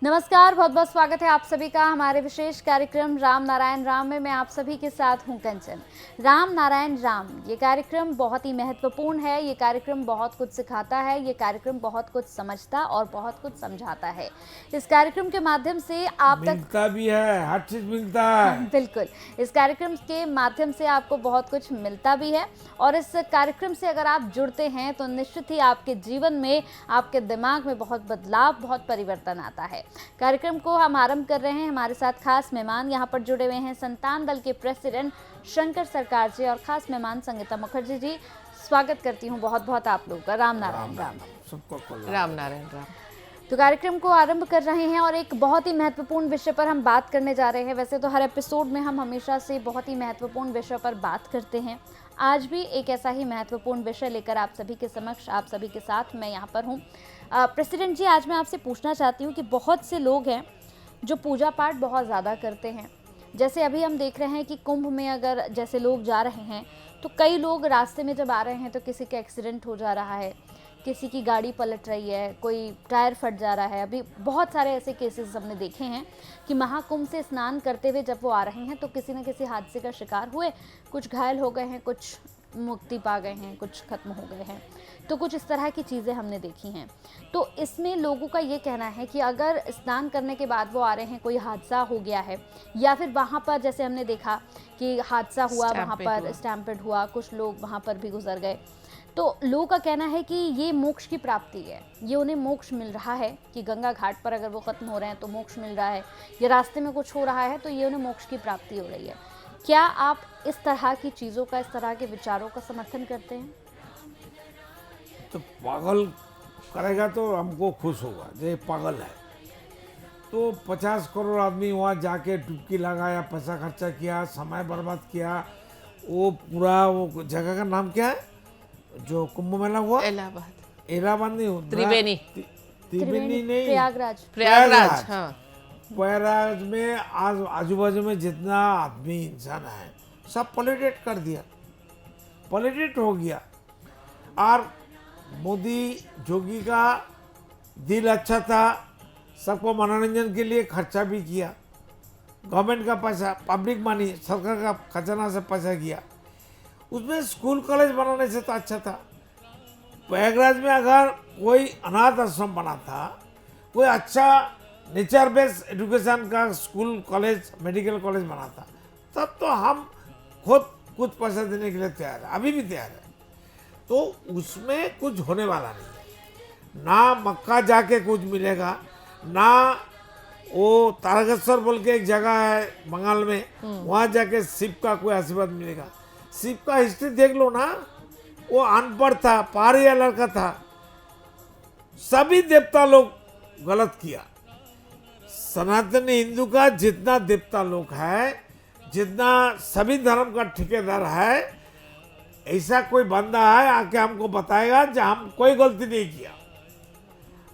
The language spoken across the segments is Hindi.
नमस्कार, बहुत बहुत स्वागत है आप सभी का हमारे विशेष कार्यक्रम राम नारायण राम में। मैं आप सभी के साथ हूं कंचन। राम नारायण राम ये कार्यक्रम बहुत ही महत्वपूर्ण है। ये कार्यक्रम बहुत कुछ सिखाता है, ये कार्यक्रम बहुत कुछ समझता और बहुत कुछ समझाता है। इस कार्यक्रम के माध्यम से आप तक मिलता भी है, हर चीज मिलता है। बिल्कुल, इस कार्यक्रम के माध्यम से आपको बहुत कुछ मिलता भी है और इस कार्यक्रम से अगर आप जुड़ते हैं तो निश्चित ही आपके जीवन में, आपके दिमाग में बहुत बदलाव, बहुत परिवर्तन आता है। कार्यक्रम को हम आरंभ कर रहे हैं। हमारे साथ खास मेहमान यहाँ पर जुड़े हुए हैं संतान दल के प्रेसिडेंट शंकर सरकार जी और खास मेहमान संगीता मुखर्जी जी। स्वागत करती हूँ बहुत बहुत आप लोगों का। राम नारायण राम। सबको राम नारायण राम। तो कार्यक्रम को आरंभ कर रहे हैं और एक बहुत ही महत्वपूर्ण विषय पर हम बात करने जा रहे हैं। वैसे तो हर एपिसोड में हम हमेशा से बहुत ही महत्वपूर्ण विषय पर बात करते हैं। आज भी एक ऐसा ही महत्वपूर्ण विषय लेकर आप सभी के समक्ष, आप सभी के साथ मैं यहाँ पर हूँ। प्रेसिडेंट जी, आज मैं आपसे पूछना चाहती हूँ कि बहुत से लोग हैं जो पूजा पाठ बहुत ज़्यादा करते हैं। जैसे अभी हम देख रहे हैं कि कुंभ में अगर जैसे लोग जा रहे हैं तो कई लोग रास्ते में जब आ रहे हैं तो किसी का एक्सीडेंट हो जा रहा है, किसी की गाड़ी पलट रही है, कोई टायर फट जा रहा है। अभी बहुत सारे ऐसे केसेस हमने देखे हैं कि महाकुंभ से स्नान करते हुए जब वो आ रहे हैं तो किसी न किसी हादसे का शिकार हुए, कुछ घायल हो गए हैं, कुछ मुक्ति पा गए हैं, कुछ खत्म हो गए हैं। तो कुछ इस तरह की चीज़ें हमने देखी हैं। तो इसमें लोगों का ये कहना है कि अगर स्नान करने के बाद वो आ रहे हैं, कोई हादसा हो गया है या फिर वहाँ पर जैसे हमने देखा कि हादसा हुआ, वहाँ पर स्टैम्पेड हुआ, कुछ लोग वहाँ पर भी गुजर गए, तो लोगों का कहना है कि ये मोक्ष की प्राप्ति है, ये उन्हें मोक्ष मिल रहा है कि गंगा घाट पर अगर वो ख़त्म हो रहे हैं तो मोक्ष मिल रहा है, या रास्ते में कुछ हो रहा है तो ये उन्हें मोक्ष की प्राप्ति हो रही है। क्या आप इस तरह की चीज़ों का, इस तरह के विचारों का समर्थन करते हैं? तो पागल करेगा तो हमको खुश होगा, ये पागल है। तो 50 करोड़ आदमी वहाँ जाके डुबकी लगाया, पैसा खर्चा किया, समय बर्बाद किया। वो पूरा वो जगह का नाम क्या है जो कुंभ मेला हुआ? इलाहाबाद। इलाहाबाद नहीं, त्रिवेणी। त्रिवेणी नहीं, प्रयागराज। हाँ, प्रयागराज में आज आजू बाजू में जितना आदमी इंसान है सब पॉलिटेट कर दिया, पॉलिटेट हो गया। और मोदी जोगी का दिल अच्छा था, सबको मनोरंजन के लिए खर्चा भी किया, गवर्नमेंट का पैसा, पब्लिक मनी, सरकार का खजाना से पैसा किया। उसमें स्कूल कॉलेज बनाने से तो अच्छा था। प्रयागराज में अगर कोई अनाथ आश्रम बना था, कोई अच्छा नेचर बेस्ड एजुकेशन का स्कूल कॉलेज, मेडिकल कॉलेज बना था, तब तो हम खुद कुछ पैसा देने के लिए तैयार है, अभी भी तैयार है। तो उसमें कुछ होने वाला नहीं है। ना मक्का जाके कुछ मिलेगा, ना वो तारकेश्वर बोल के एक जगह है बंगाल में, वहाँ जाके शिव का कोई आशीर्वाद मिलेगा। शिव का हिस्ट्री देख लो ना, वो अनपढ़ था, पहाड़िया लड़का था, सभी देवता लोग गलत किया। सनातनी हिंदू का जितना देवता लोग है, जितना सभी धर्म का ठेकेदार है, ऐसा कोई बंदा है आके हमको बताएगा जहाँ हम कोई गलती नहीं किया।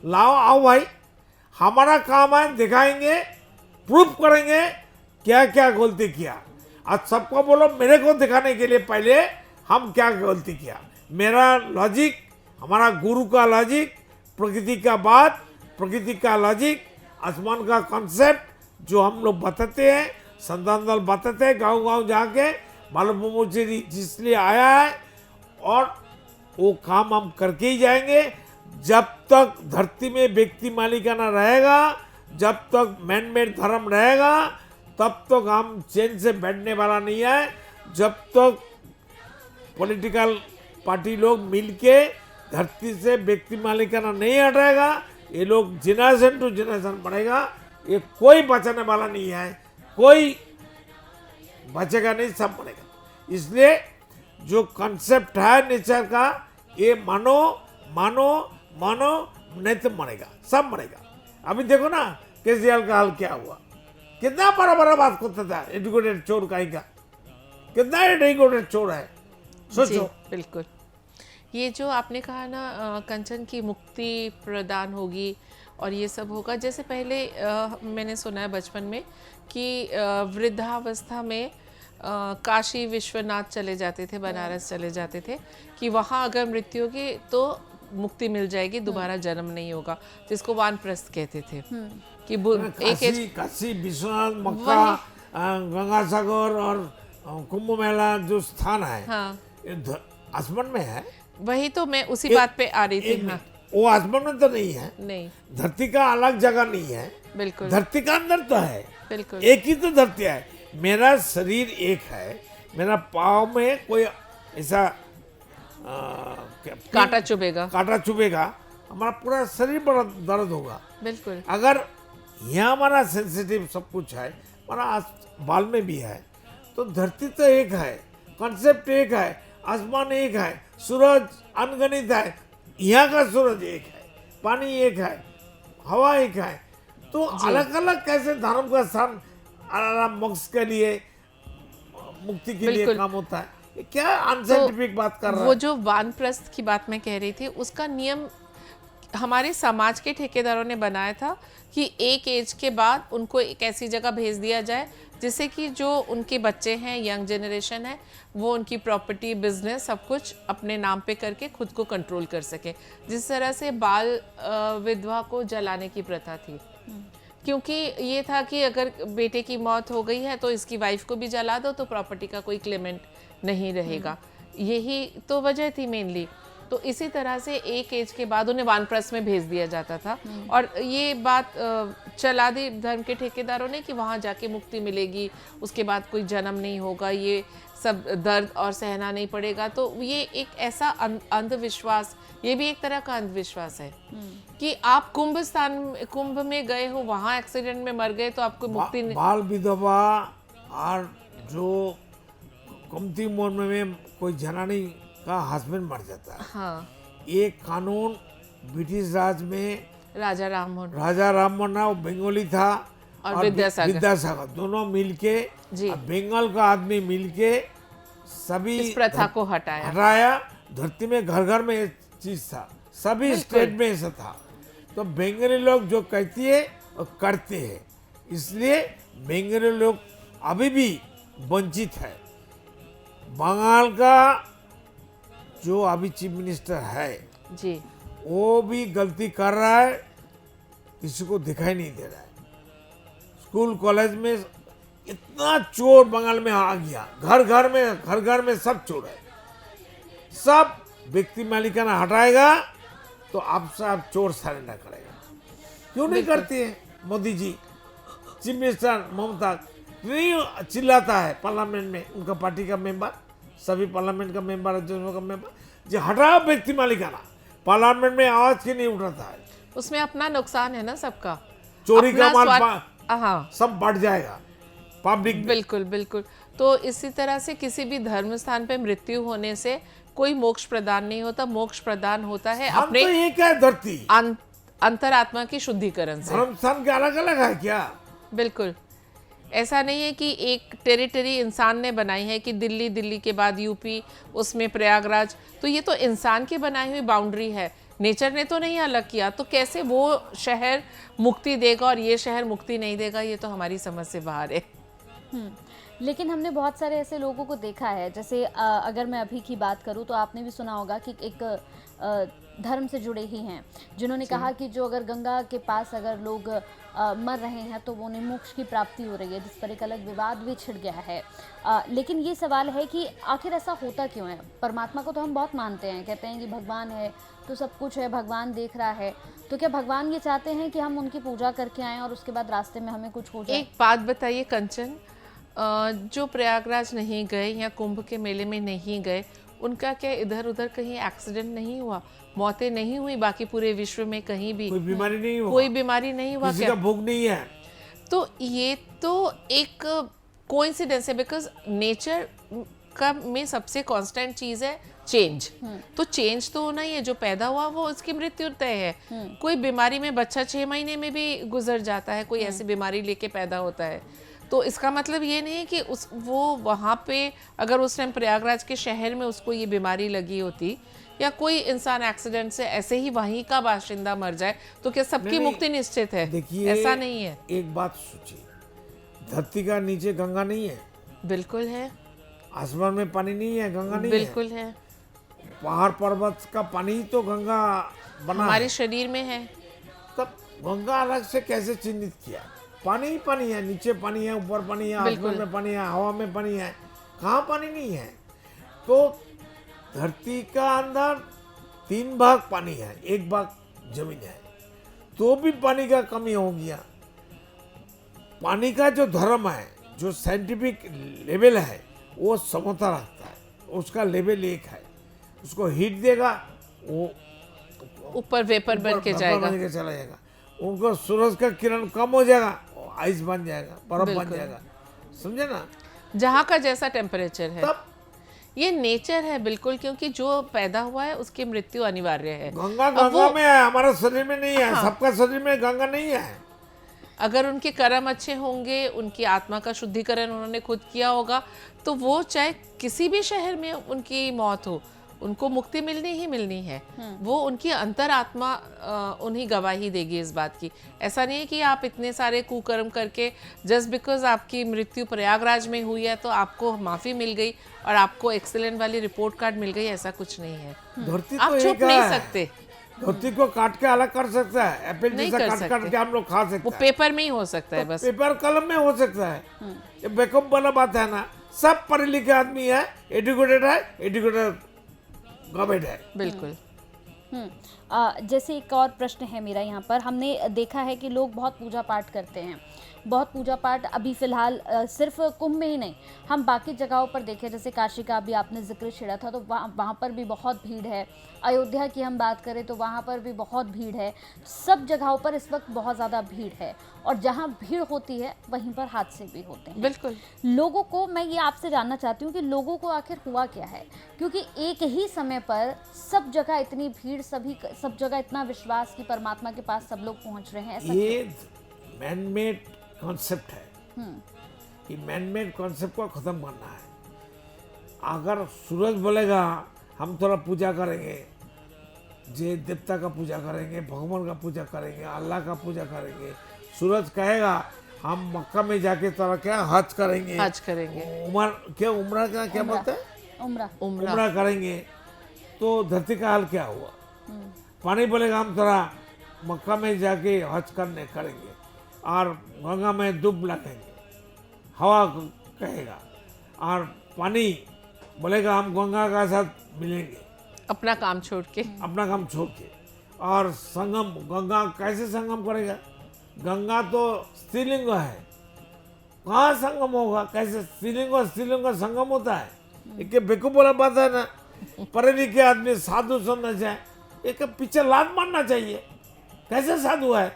लाओ, आओ भाई, हमारा काम है, दिखाएंगे, प्रूफ करेंगे क्या क्या गलती किया। आज सबको बोलो मेरे को दिखाने के लिए पहले हम क्या गलती किया। मेरा लॉजिक, हमारा गुरु का लॉजिक, प्रकृति का बात, प्रकृति का लॉजिक, आसमान का कॉन्सेप्ट जो हम लोग बताते हैं, संतान दल बताते हैं गाँव गाँव जाके, मालूम मुझे जिसलिए आया है। और वो काम हम करके ही जाएंगे। जब तक धरती में व्यक्ति मालिकाना रहेगा, जब तक मैन मेड धर्म रहेगा, तब तक हम चैन से बैठने वाला नहीं है। जब तक पॉलिटिकल पार्टी लोग मिलके धरती से व्यक्ति मालिकाना नहीं हटाएगा, ये लोग जनरेशन टू जनरेशन बढ़ेगा, ये कोई बचाने वाला नहीं है, कोई बचेगा नहीं, सब बढ़ेगा। इसलिए जो कॉन्सेप्ट है नेचर का, ये मानो मानो मानो, नहीं तो मरेगा, सब मरेगा। अभी देखो ना केजरीवाल का हाल क्या हुआ, कितना बड़ा बड़ा बात करता था, एजुकेटेड चोर का ही का, कितना एजुकेटेड चोर है, सोचो। बिल्कुल। ये जो आपने कहा ना कंचन की मुक्ति प्रदान होगी और ये सब होगा, जैसे पहले मैंने सुना है बचपन में कि वृद्धावस्था में काशी विश्वनाथ चले जाते थे, बनारस चले जाते थे कि वहाँ अगर मृत्यु होगी तो मुक्ति मिल जाएगी, दोबारा जन्म नहीं होगा, जिसको वानप्रस्थ कहते थे कि एक एज काशी विश्वनाथ मक्का गंगा सागर और कुंभ मेला जो स्थान है हाँ ये आसमान में है। वही तो मैं उसी बात पे आ रही थी। हाँ वो आसमान में तो नहीं है, नहीं धरती का अलग जगह नहीं है, बिल्कुल धरती का अंदर तो है, बिल्कुल एक ही तो धरती है। मेरा शरीर एक है, मेरा पाँव में कोई ऐसा कांटा चुभेगा, कांटा चुभेगा, हमारा पूरा शरीर बड़ा दर्द होगा। बिल्कुल अगर यहाँ हमारा सेंसिटिव सब कुछ है, हमारा बाल में भी है, तो धरती तो एक है, कॉन्सेप्ट एक है, आसमान एक है, सूरज अनगणित है, यहाँ का सूरज एक है, पानी एक है, हवा एक है, तो अलग अलग कैसे धर्म का स्थान आराम मोक्ष के लिए मुक्ति के लिए बिल्कुल। काम होता है? ये क्या अनसाइंटिफिक बात कर रहा वो है? जो वानप्रस्थ की बात मैं कह रही थी, उसका नियम हमारे समाज के ठेकेदारों ने बनाया था कि एक एज के बाद उनको एक ऐसी जगह भेज दिया जाए जिससे कि जो उनके बच्चे हैं, यंग जनरेशन है, वो उनकी प्रॉपर्टी, बिजनेस सब कुछ अपने नाम पे करके खुद को कंट्रोल कर सके। जिस तरह से बाल विधवा को जलाने की प्रथा थी, क्योंकि ये था कि अगर बेटे की मौत हो गई है तो इसकी वाइफ को भी जला दो तो प्रॉपर्टी का कोई क्लेमेंट नहीं रहेगा। यही तो वजह थी मेनली। तो इसी तरह से एक एज के बाद उन्हें वानप्रस्थ में भेज दिया जाता था और ये बात चला दी धर्म के ठेकेदारों ने कि वहाँ जाके मुक्ति मिलेगी, उसके बाद कोई जन्म नहीं होगा, ये सब दर्द और सहना नहीं पड़ेगा। तो ये एक ऐसा अंधविश्वास, ये भी एक तरह का अंधविश्वास है कि आप कुंभ में गए हो, वहाँ एक्सीडेंट में मर गए तो आपको मुक्ति नहीं। बाल विधवा और जो कमती उम्र में कोई जनानी का हस्बैंड मर जाता है, हाँ, ये कानून ब्रिटिश राज में राजा राममोहन राजा राममोहन राव बंगाली था और विद्यासागर दोनों मिलके जी। और बंगाल का आदमी मिलके सभी इस प्रथा को हटाया। हटाया। धरती में घर घर में ये चीज था, सभी स्टेट में ऐसा था। तो बंगाली लोग जो कहती है और करते हैं, इसलिए बंगाली लोग अभी भी वंचित है। बंगाल का जो अभी चीफ मिनिस्टर है जी, वो भी गलती कर रहा है, किसी को दिखाई नहीं दे रहा है। स्कूल कॉलेज में इतना चोर बंगाल में आ गया, घर घर में सब चोर है। सब व्यक्ति मालिकाना हटाएगा तो आपसे आप चोर सरेंडर करेगा। क्यों नहीं करती है मोदी जी? चीफ मिनिस्टर ममता नहीं चिल्लाता है पार्लियामेंट में, उनका पार्टी का मेंबर, सभी पार्लियामेंट का मेंबर, राज्यसभा का मेंबर, जो हटाओ व्यक्ति मालिकाना, पार्लियामेंट में आवाज क्यों नहीं उठाता है? उसमें अपना नुकसान है ना सबका, चोरी अपना का माल हाँ सब बढ़ जाएगा पब्लिक। बिल्कुल बिल्कुल। तो इसी तरह से किसी भी धर्म स्थान पे मृत्यु होने से कोई मोक्ष प्रदान नहीं होता। मोक्ष प्रदान होता है हम अपने तो ये क्या धरती अंतरात्मा की शुद्धिकरण से। धर्म स्थान के अलग अलग है क्या? बिल्कुल, ऐसा नहीं है कि एक टेरिटरी इंसान ने बनाई है कि दिल्ली के बाद यूपी, उसमें प्रयागराज, तो ये तो इंसान की बनाई हुई बाउंड्री है, नेचर ने तो नहीं अलग किया। तो कैसे वो शहर मुक्ति देगा और ये शहर मुक्ति नहीं देगा, ये तो हमारी समझ से बाहर है। लेकिन हमने बहुत सारे ऐसे लोगों को देखा है, जैसे अगर मैं अभी की बात करूं तो आपने भी सुना होगा कि एक धर्म से जुड़े ही हैं जिन्होंने कहा कि जो अगर गंगा के पास अगर लोग मर रहे हैं तो वो उन्हें मोक्ष की प्राप्ति हो रही है, जिस पर एक अलग विवाद भी छिड़ गया है। लेकिन ये सवाल है कि आखिर ऐसा होता क्यों है? परमात्मा को तो हम बहुत मानते हैं, कहते हैं कि भगवान है तो सब कुछ है, भगवान देख रहा है, तो क्या भगवान ये चाहते हैं कि हम उनकी पूजा करके आएँ और उसके बाद रास्ते में हमें कुछ हो जाए? एक बात बताइए कंचन, जो प्रयागराज नहीं गए या कुंभ के मेले में नहीं गए, उनका क्या इधर उधर कहीं एक्सीडेंट नहीं हुआ, मौतें नहीं हुई? बाकी पूरे विश्व में कहीं भी कोई बीमारी नहीं हुआ, कोई बीमारी नहीं हुआ, किसी क्या? का भूख नहीं है। तो ये तो एक कोइंसिडेंस है, बिकॉज नेचर का में सबसे कांस्टेंट चीज है चेंज। तो चेंज तो होना ही है, जो पैदा हुआ वो उसकी मृत्यु तय है। कोई बीमारी में बच्चा 6 महीने में भी गुजर जाता है, कोई ऐसी बीमारी लेके पैदा होता है। तो इसका मतलब ये नहीं है कि वो वहाँ पे अगर उस टाइम प्रयागराज के शहर में उसको ये बीमारी लगी होती या कोई इंसान एक्सीडेंट से ऐसे ही वहीं का बाशिंदा मर जाए तो क्या सबकी नहीं, मुक्ति निश्चित है? देखिए, ऐसा नहीं है। एक बात सोचिए, धरती का नीचे गंगा नहीं है, बिल्कुल है, आसमान में पानी नहीं है, गंगा नहीं बिल्कुल है। पहाड़ पर्वत का पानी ही तो गंगा बना हमारे है। शरीर में है। तब गंगा अलग से कैसे चिन्हित किया? पानी ही पानी है, नीचे पानी है, ऊपर पानी है, आसमान बिल्कुल। में पानी है, हवा में पानी है, कहाँ पानी नहीं है? तो धरती का अंदर 3 भाग पानी है, 1 भाग जमीन है, तो भी पानी का कमी हो गया। पानी का जो धर्म है, जो साइंटिफिक लेवल है, वो समता रखता है, उसका लेवल एक है। उसको हीट देगा, वो ऊपर वेपर बन के ऊपर जाएगा। बन के चला जाएगा। उनको सूरज का किरण कम हो जाएगा, वो आइस बन जाएगा, बर्फ बन बिल्कुल। जाएगा। समझे ना? जहाँ का जैसा टेम्परेचर है, तब ये नेचर है बिल्कुल, क्योंकि जो पैदा हुआ है उसकी मृत्यु अनिवार्य है। गंगा अब गंगा वो- में है, हमारा शरीर में नहीं है। हाँ। सबका शरीर में गंगा नहीं है। अगर उनके कर्म अच्छे होंगे, उनकी आत्मा का शुद्धिकरण उन्होंने खुद किया होगा, तो वो चाहे किसी भी शहर में उनकी मौत हो, उनको मुक्ति मिलनी ही मिलनी है। वो उनकी अंतरात्मा उन्हीं गवाही देगी इस बात की। ऐसा नहीं है कि आप इतने सारे कुकर्म करके जस्ट बिकॉज आपकी मृत्यु प्रयागराज में हुई है तो आपको माफ़ी मिल गई और आपको एक्सीलेंट वाली रिपोर्ट कार्ड मिल गई, ऐसा कुछ नहीं है। धरती आप तो छुप एक नहीं है। सकते। धरती को काट के अलग कर सकता है, एप्पल नहीं जैसा कर काट काट सकते। के हम लोग खा वो सकते हैं। पेपर में ही हो सकता है बस। पेपर कलम में हो सकता है। ये बेवकूफ वाला बात है ना। सब पढ़े लिखे आदमी है, एजुकेटेड है, एजुकेटेड गवर्नमेंट है। बिल्कुल। जैसे एक और प्रश्न है मेरा यहाँ पर। हमने देखा है कि लोग बहुत पूजा पाठ करते हैं, बहुत पूजा पाठ अभी फ़िलहाल सिर्फ कुंभ में ही नहीं, हम बाकी जगहों पर देखें, जैसे काशी का भी आपने जिक्र छेड़ा था, तो वहाँ पर भी बहुत भीड़ है। अयोध्या की हम बात करें तो वहाँ पर भी बहुत भीड़ है। सब जगहों पर इस वक्त बहुत ज़्यादा भीड़ है, और जहाँ भीड़ होती है वहीं पर हादसे भी होते हैं। बिल्कुल। लोगों को, मैं ये आपसे जानना चाहती हूँ कि लोगों को आखिर हुआ क्या है, क्योंकि एक ही समय पर सब जगह इतनी भीड़, सब जगह इतना विश्वास कि परमात्मा के पास सब लोग पहुँच रहे हैं, ऐसा ये मैन मेड कॉन्सेप्ट है। कि मैन मेड कॉन्सेप्ट को खत्म करना है। अगर सूरज बोलेगा हम थोड़ा पूजा करेंगे, जे देवता का पूजा करेंगे, भगवान का पूजा करेंगे, अल्लाह का पूजा करेंगे, सूरज कहेगा हम मक्का में जाके थोड़ा क्या हज करेंगे, हज करेंगे, उम्रा का क्या बोलते हैं, उम्रा उम्रा। करेंगे, तो धरती का हाल क्या हुआ? पानी बोलेगा हम थोड़ा मक्का में जाके हज करेंगे और गंगा में डूब लगेंगे, हवा कहेगा, और पानी बोलेगा हम गंगा का साथ मिलेंगे, अपना काम छोड़ के। अपना काम छोड़ के। और संगम, गंगा कैसे संगम करेगा? गंगा तो स्त्रीलिंग है, कहाँ संगम होगा? कैसे स्त्रीलिंग और स्त्रीलिंग का संगम होता है? एक बेवकूफ वाला बात है ना। पढ़े लिखे आदमी साधु समझना चाहे, एक पीछे लात मारना चाहिए। कैसे साधु है?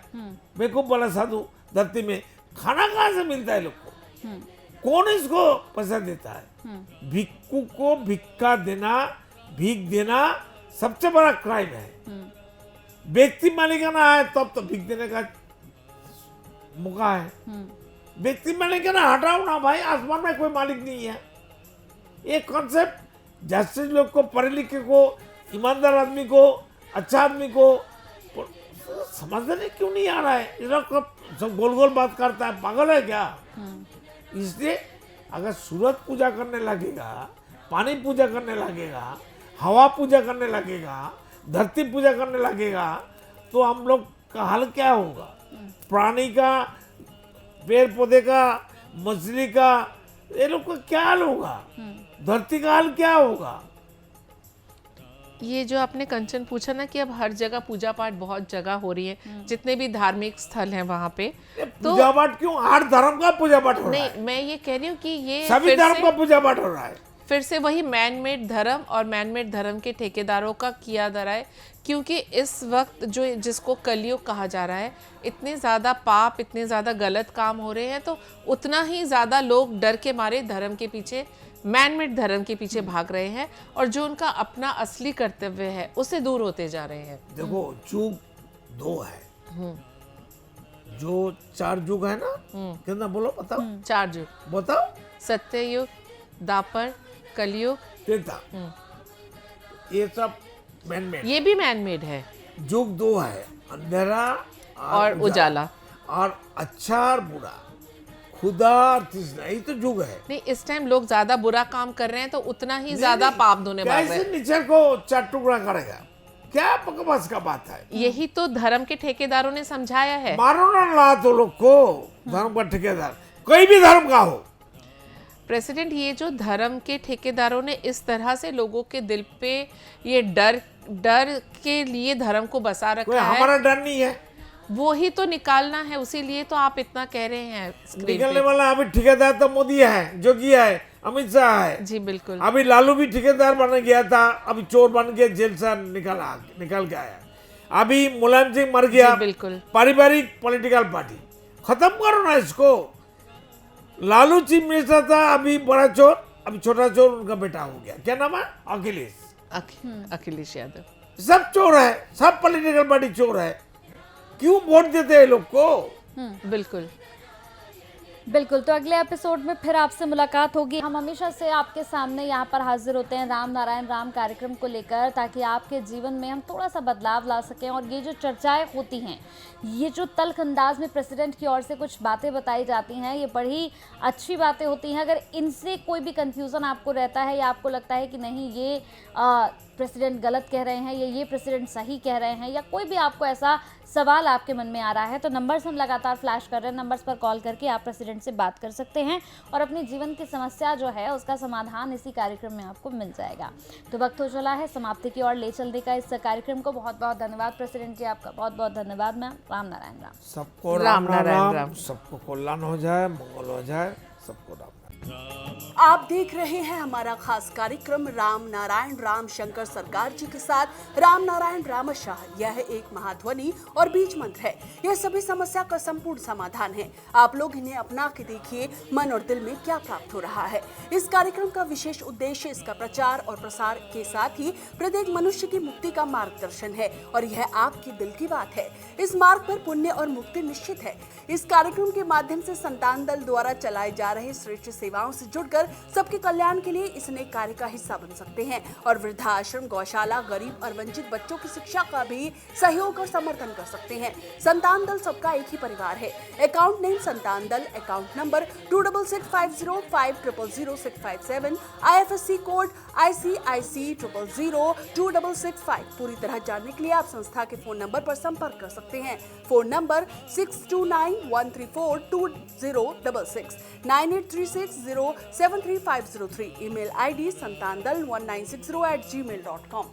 बेवकूफ वाला साधु। धरती में खाना कहाँ से मिलता है लोग को? कौन इसको पैसा देता है? भिक्खु को भिक्खा देना, भीख देना सबसे बड़ा क्राइम है। व्यक्ति मालिकाना है तब तो भीख देने का मौका है। व्यक्ति मालिकाना हटाओ ना भाई, आसमान में कोई मालिक नहीं है। ये कॉन्सेप्ट जस्टिस लोग को, पढ़े लिखे को, ईमानदार आदमी को, अच्छा आदमी को समझने क्यों नहीं आ रहा है? ये लोग सब गोल गोल बात करता है, पागल है क्या? इसलिए अगर सूरज पूजा करने लगेगा, पानी पूजा करने लगेगा, हवा पूजा करने लगेगा, धरती पूजा करने लगेगा, तो हम लोग का हाल क्या होगा? प्राणी का, पेड़ पौधे का, मछली का, ये लोग का क्या हाल होगा? धरती का हाल क्या होगा? ये जो आपने कंचन पूछा ना कि अब हर जगह पूजा पाठ बहुत जगह हो रही है, जितने भी धार्मिक स्थल हैं वहाँ पे, पूजा पाठ क्यों? हर धर्म का पूजा पाठ हो रहा है। नहीं, मैं ये कह रही हूँ कि ये सभी धर्म का पूजा पाठ हो रहा है। फिर से वही मैन मेड धर्म और मैन मेड धर्म के ठेकेदारों का किया जा रहा है, क्योंकि इस वक्त जो जिसको कलयुग कहा जा रहा है, इतने ज़्यादा पाप, इतने ज़्यादा गलत काम हो रहे हैं, तो उतना ही ज़्यादा लोग डर के मारे धर्म के पीछे, मैन मेड धर्म के पीछे भाग रहे हैं, और जो उनका अपना असली कर्तव्य है उससे दूर होते जा रहे हैं। देखो, युग 2 है, जो 4 युग है ना, कितना बोलो बताओ? 4 युग, बताओ। सत्ययुग, द्वापर, कलयुग, त्रेता, ये सब मैन मेड। ये भी मैन मेड है। युग 2 है, अंधेरा और उजाला। और अच्छा और बुरा, खुदा और तृष्णा, यही तो युग है। नहीं, इस टाइम लोग ज्यादा बुरा काम कर रहे हैं तो उतना ही ज्यादा पाप धोने भाग रहे कैसे हैं। नेचर को 4 टुकड़ा करेगा? क्या बकवास का बात है। यही तो धर्म के ठेकेदारों ने समझाया है। मारो ना ला तो लोग को, धर्म का ठेकेदार कोई भी धर्म का हो। प्रेसिडेंट, ये जो धर्म के ठेकेदारों ने इस तरह से लोगों के दिल पे ये डर के लिए धर्म को बसा कोई रखा है, हमारा डर नहीं है। वो ही तो निकालना है, उसी लिए तो आप इतना कह रहे हैं स्क्रीन निकलने पे। वाला अभी ठेकेदार तो मोदी है, जोगी है, अमित शाह है। जी बिल्कुल। अभी लालू भी ठेकेदार बन गया था, अभी चोर बन के जेल से निकल के आया। अभी मुलायम सिंह मर गया। जी बिल्कुल। पारिवारिक पॉलिटिकल पार्टी खत्म करो ना इसको। लालू चीफ मिनिस्टर था, अभी बड़ा चोर, अभी छोटा चोर उनका बेटा हो गया। क्या नाम है? अखिलेश। अखिलेश यादव। सब चोर है, सब पॉलिटिकल पार्टी चोर है। क्यों वोट देते हैं लोग को? बिल्कुल बिल्कुल। तो अगले एपिसोड में फिर आपसे मुलाकात होगी। हम हमेशा से आपके सामने यहाँ पर हाजिर होते हैं राम नारायण राम कार्यक्रम को लेकर, ताकि आपके जीवन में हम थोड़ा सा बदलाव ला सकें। और ये जो चर्चाएं होती हैं, ये जो तल्ख अंदाज में प्रेसिडेंट की ओर से कुछ बातें बताई जाती हैं, ये बड़ी अच्छी बातें होती हैं। अगर इनसे कोई भी कंफ्यूजन आपको रहता है या आपको लगता है कि नहीं ये प्रेसिडेंट गलत कह रहे हैं या ये प्रेसिडेंट सही कह रहे हैं, या कोई भी आपको ऐसा सवाल आपके मन में आ रहा है, तो नंबर्स हम लगातार फ्लैश कर रहे हैं। नंबर्स पर कॉल करके आप प्रेसिडेंट से बात कर सकते हैं और अपने जीवन की समस्या जो है उसका समाधान इसी कार्यक्रम में आपको मिल जाएगा। तो वक्त हो चला है समाप्ति की ओर ले चलने का इस कार्यक्रम को। बहुत बहुत धन्यवाद प्रेसिडेंट जी, आपका बहुत बहुत धन्यवाद मैम। राम नारायण राम। सबको राम राम नारायण राम, राम। सबको कल्याण हो जाए, मंगल हो जाए, सबको राम। आप देख रहे हैं हमारा खास कार्यक्रम राम नारायण राम शंकर सरकार जी के साथ राम नारायण रामशाह। यह एक महाध्वनि और बीज मंत्र है। यह सभी समस्या का संपूर्ण समाधान है। आप लोग इन्हें अपना के देखिए मन और दिल में क्या प्राप्त हो रहा है। इस कार्यक्रम का विशेष उद्देश्य इसका प्रचार और प्रसार के साथ ही प्रत्येक मनुष्य की मुक्ति का मार्गदर्शन है और यह आपके दिल की बात है। इस मार्ग पर पुण्य और मुक्ति निश्चित है। इस कार्यक्रम के माध्यम से संतान दल द्वारा चलाए जा रहे श्रेष्ठ सेवाओं से जुड़कर सबके कल्याण के लिए इस नए कार्य का हिस्सा बन सकते हैं और वृद्धाश्रम, गौशाला, गरीब और वंचित बच्चों की शिक्षा का भी सहयोग और समर्थन कर सकते हैं। संतान दल सबका एक ही परिवार है। अकाउंट नेम संतान दल, account number 266505000657, IFSC code ICIC 0002665। पूरी तरह जानने के लिए आप संस्था के फोन नंबर पर संपर्क कर सकते हैं। Phone number 6291342066, 9836073503। Email ID santandal1960@gmail.com।